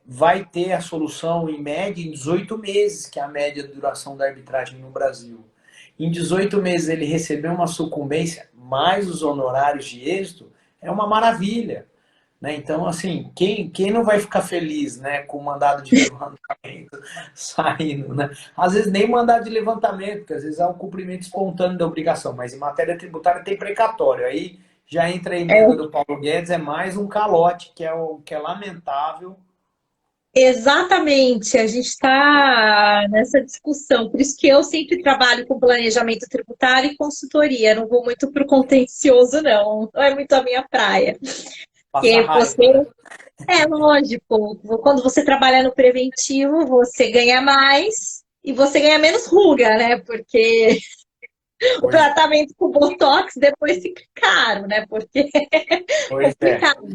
vai ter a solução em média em 18 meses, que é a média de duração da arbitragem no Brasil. Em 18 meses ele receber uma sucumbência mais os honorários de êxito, é uma maravilha. Né? Então, assim, quem não vai ficar feliz, né, com o mandado de levantamento saindo? Né? Às vezes nem mandado de levantamento, porque às vezes é um cumprimento espontâneo da obrigação, mas em matéria tributária tem precatório. Aí já entra a emenda do Paulo Guedes, é mais um calote, que é lamentável. Exatamente, a gente está nessa discussão, por isso que eu sempre trabalho com planejamento tributário e consultoria, não vou muito para o contencioso, não é muito a minha praia. Passa raiva. É lógico, quando você trabalha no preventivo, você ganha mais e você ganha menos ruga, né? Porque o tratamento com Botox depois fica caro, né? Porque é complicado.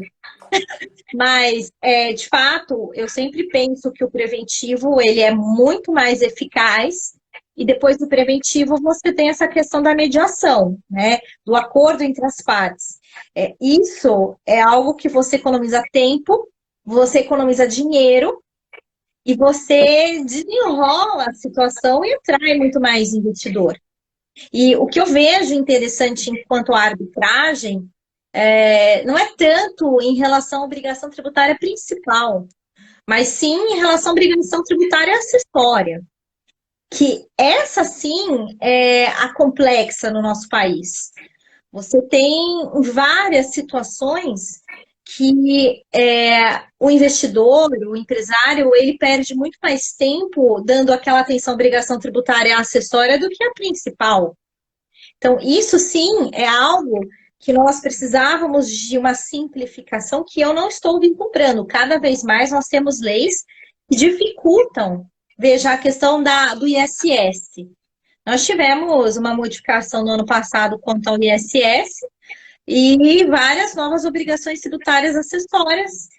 Mas, de fato, eu sempre penso que o preventivo ele é muito mais eficaz e depois do preventivo você tem essa questão da mediação, né? Do acordo entre as partes. Isso é algo que você economiza tempo, você economiza dinheiro e você desenrola a situação e atrai muito mais investidor. E o que eu vejo interessante enquanto à arbitragem não é tanto em relação à obrigação tributária principal, mas sim em relação à obrigação tributária acessória, que essa sim é a complexa no nosso país. Você tem várias situações que o investidor, o empresário, ele perde muito mais tempo dando aquela atenção à obrigação tributária acessória do que a principal. Então, isso sim é algo que nós precisávamos de uma simplificação que eu não estou vislumbrando. Cada vez mais nós temos leis que dificultam, veja a questão do ISS. Nós tivemos uma modificação no ano passado quanto ao ISS e várias novas obrigações tributárias acessórias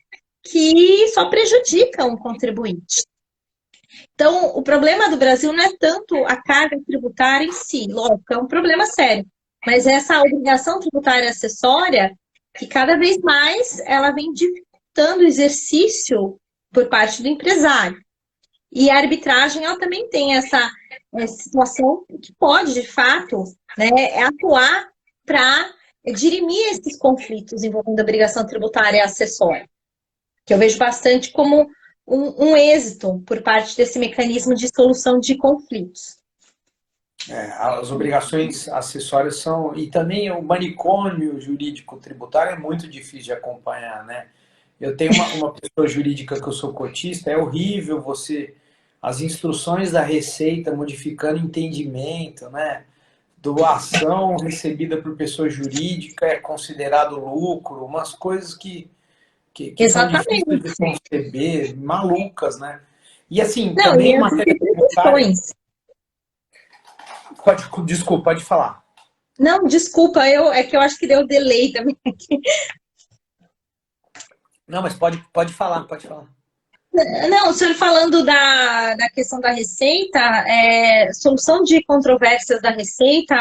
que só prejudicam o contribuinte. Então, o problema do Brasil não é tanto a carga tributária em si, lógico, é um problema sério, mas essa obrigação tributária acessória, que cada vez mais ela vem dificultando o exercício por parte do empresário. E a arbitragem, ela também tem essa situação que pode, de fato, né, atuar para dirimir esses conflitos envolvendo a obrigação tributária acessória, que eu vejo bastante como um êxito por parte desse mecanismo de solução de conflitos. As obrigações acessórias são... E também o manicômio jurídico tributário é muito difícil de acompanhar, né? Eu tenho uma pessoa jurídica que eu sou cotista, é horrível você... As instruções da Receita modificando entendimento, né? Doação recebida por pessoa jurídica é considerado lucro, umas coisas que são difíceis de conceber, malucas, né? E assim, não, também e matéria tributária... Desculpa, pode falar. Não, desculpa, é que eu acho que deu delay também aqui. Não, mas pode falar, pode falar. Não, o senhor falando da questão da Receita, solução de controvérsias da Receita,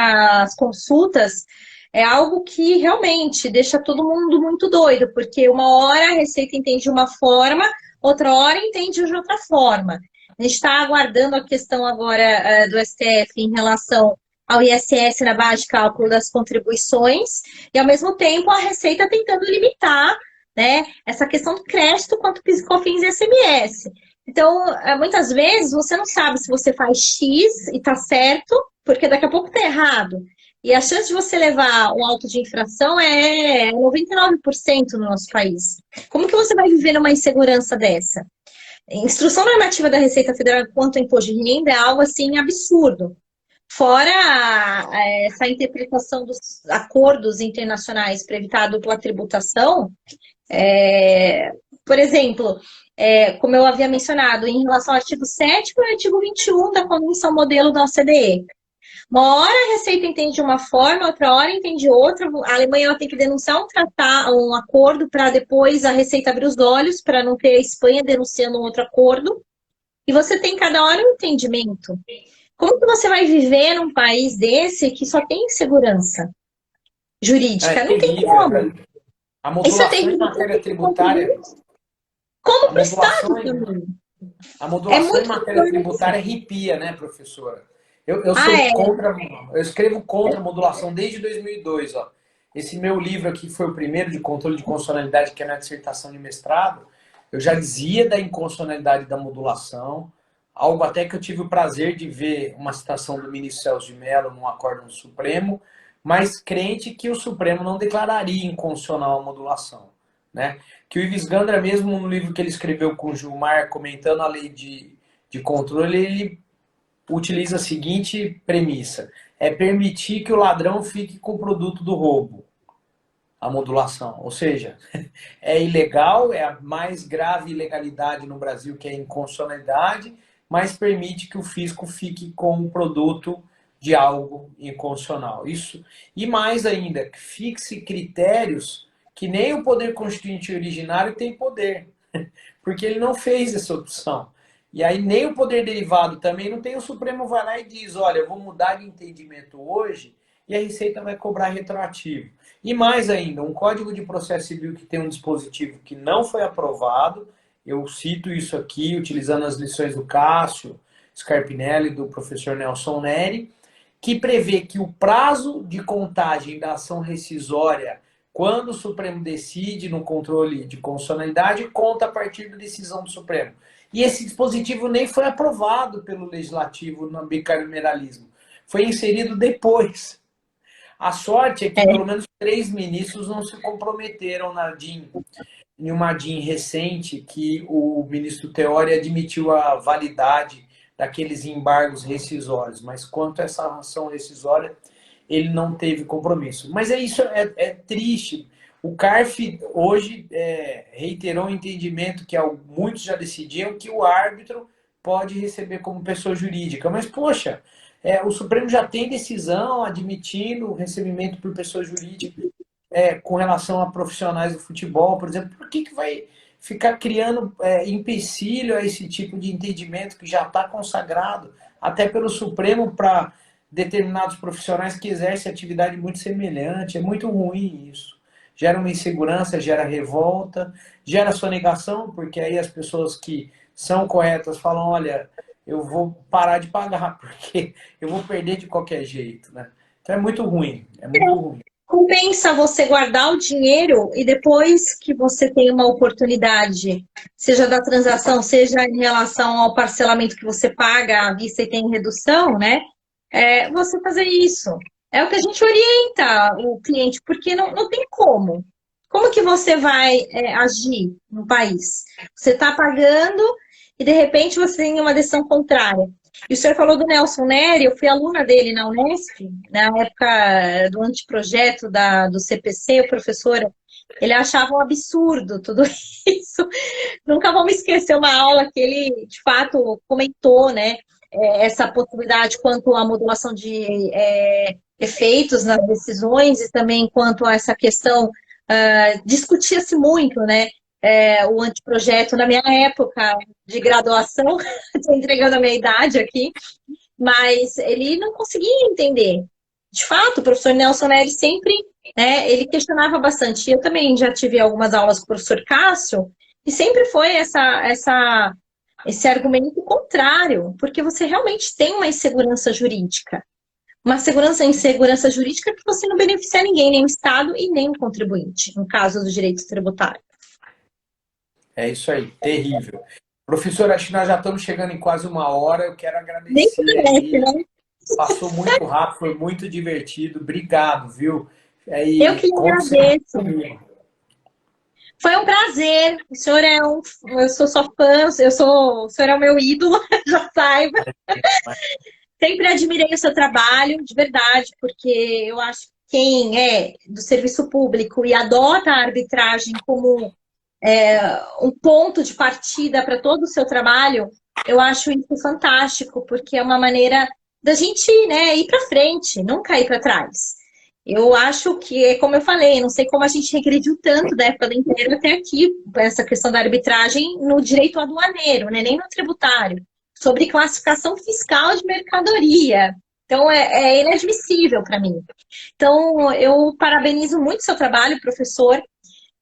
as consultas, é algo que realmente deixa todo mundo muito doido, porque uma hora a Receita entende de uma forma, outra hora entende de outra forma. A gente está aguardando a questão agora do STF em relação ao ISS na base de cálculo das contribuições, e ao mesmo tempo a Receita tentando limitar, né, essa questão do crédito quanto PIS/COFINS e ICMS. Então, muitas vezes você não sabe se você faz X e está certo, porque daqui a pouco está errado. E a chance de você levar um auto de infração é 99% no nosso país. Como que você vai viver numa insegurança dessa? Instrução normativa da Receita Federal quanto ao imposto de renda é algo assim absurdo. Fora essa interpretação dos acordos internacionais para evitar a dupla tributação, por exemplo, como eu havia mencionado, em relação ao artigo 7º e artigo 21 da Convenção Modelo da OCDE. Uma hora a Receita entende de uma forma, outra hora entende outra. A Alemanha ela tem que denunciar um acordo para depois a Receita abrir os olhos, para não ter a Espanha denunciando um outro acordo. E você tem cada hora um entendimento. Como que você vai viver num país desse que só tem insegurança jurídica? Não tem terrível, como. né? A Isso é modulação em terrível. matéria tributária, Como a para o Estado modulação também. A É modulação em muito matéria complexo. tributária arrepia, né, professora? Eu Ah, sou é. contra, eu escrevo contra a modulação desde 2002, ó. Esse meu livro aqui foi o primeiro de controle de constitucionalidade, que é a minha dissertação de mestrado. Eu já dizia da inconstitucionalidade da modulação, algo até que eu tive o prazer de ver uma citação do ministro Celso de Mello num acórdão do Supremo, mas crente que o Supremo não declararia inconstitucional a modulação, né? Que o Ives Gandra, mesmo no livro que ele escreveu com o Gilmar, comentando a lei de controle, ele utiliza a seguinte premissa: é permitir que o ladrão fique com o produto do roubo, a modulação. Ou seja, é ilegal, é a mais grave ilegalidade no Brasil, que é a inconstitucionalidade, mas permite que o fisco fique com o produto de algo inconstitucional. Isso, e mais ainda, que fixe critérios que nem o poder constituinte originário tem poder, porque ele não fez essa opção. E aí nem o poder derivado também não tem, o Supremo vai lá e diz, olha, eu vou mudar de entendimento hoje e a Receita vai cobrar retroativo. E mais ainda, um Código de Processo Civil que tem um dispositivo que não foi aprovado, eu cito isso aqui utilizando as lições do Cássio Scarpinelli, do professor Nelson Neri, que prevê que o prazo de contagem da ação rescisória, quando o Supremo decide no controle de constitucionalidade, conta a partir da decisão do Supremo. E esse dispositivo nem foi aprovado pelo Legislativo no bicameralismo. Foi inserido depois. A sorte é que pelo menos 3 ministros não se comprometeram na DIN, em uma DIN recente, que o ministro Teori admitiu a validade daqueles embargos rescisórios, mas quanto a essa ação rescisória, ele não teve compromisso. Mas isso é triste. O CARF hoje reiterou o entendimento que muitos já decidiam que o árbitro pode receber como pessoa jurídica. Mas, poxa, o Supremo já tem decisão admitindo o recebimento por pessoa jurídica com relação a profissionais do futebol, por exemplo. Por que vai ficar criando empecilho a esse tipo de entendimento que já está consagrado até pelo Supremo para determinados profissionais que exercem atividade muito semelhante? É muito ruim isso. Gera uma insegurança, gera revolta, gera sonegação, porque aí as pessoas que são corretas falam, olha, eu vou parar de pagar, porque eu vou perder de qualquer jeito, né? Então é muito ruim, é muito ruim. Compensa você guardar o dinheiro e depois que você tem uma oportunidade, seja da transação, seja em relação ao parcelamento que você paga à vista e tem redução, né? Você fazer isso. É o que a gente orienta o cliente, porque não tem como. Como que você vai agir no país? Você está pagando e, de repente, você tem uma decisão contrária. E o senhor falou do Nelson Neri, eu fui aluna dele na Unesp, na época do anteprojeto do CPC, o professor, ele achava um absurdo tudo isso. Nunca vamos esquecer uma aula que ele, de fato, comentou, né? Essa possibilidade quanto à modulação de efeitos nas decisões e também quanto a essa questão, discutia-se muito, né? O anteprojeto na minha época de graduação, estou entregando a minha idade aqui, mas ele não conseguia entender. De fato, o professor Nelson Neri sempre, ele questionava bastante. Eu também já tive algumas aulas com o professor Cássio, e sempre foi esse argumento contrário, porque você realmente tem uma insegurança jurídica. uma segurança em segurança jurídica que você não beneficia ninguém, nem o Estado e nem o contribuinte, no caso do direito tributário. É isso aí, terrível. Professor, acho que nós já estamos chegando em quase uma hora. Eu quero Nem agradecer parece, aí. né? Passou muito rápido, foi muito divertido. Obrigado, viu? Eu que E lhe conte sempre agradeço. comigo. Foi um prazer. O senhor é um. Eu sou sua fã, o senhor é o meu ídolo, já saiba. Sempre admirei o seu trabalho, de verdade, porque eu acho que quem é do serviço público e adota a arbitragem como um ponto de partida para todo o seu trabalho, eu acho isso fantástico, porque é uma maneira da gente, né, ir para frente, não cair para trás. Eu acho que, como eu falei, não sei como a gente regrediu tanto da época do Império até aqui, essa questão da arbitragem no direito aduaneiro, né, nem no tributário, sobre classificação fiscal de mercadoria. Então, é inadmissível para mim. Então, eu parabenizo muito o seu trabalho, professor,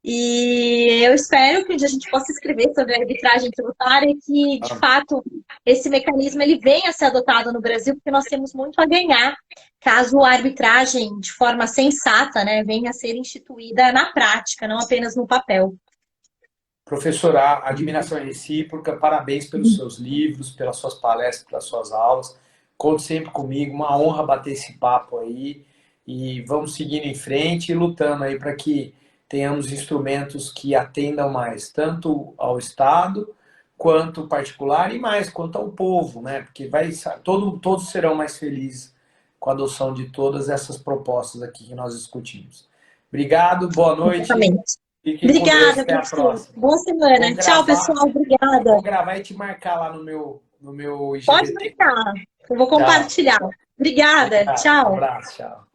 e eu espero que um dia a gente possa escrever sobre a arbitragem tributária e que, de fato, esse mecanismo ele venha a ser adotado no Brasil, porque nós temos muito a ganhar caso a arbitragem, de forma sensata, né, venha a ser instituída na prática, não apenas no papel. Professora, a admiração é recíproca. Parabéns pelos seus livros, pelas suas palestras, pelas suas aulas. Conte sempre comigo. Uma honra bater esse papo aí. E vamos seguindo em frente e lutando aí para que tenhamos instrumentos que atendam mais, tanto ao Estado, quanto ao particular e mais, quanto ao povo, né? Porque todos serão mais felizes com a adoção de todas essas propostas aqui que nós discutimos. Obrigado, boa noite. Exatamente. Fiquem com Deus, Obrigada, até a professor. próxima. Boa semana. Tchau, pessoal. Vou Obrigada. gravar e te marcar lá no meu Pode IGVT. marcar. Eu vou Tchau. compartilhar. Obrigada. Obrigado. Um Tchau. abraço, tchau.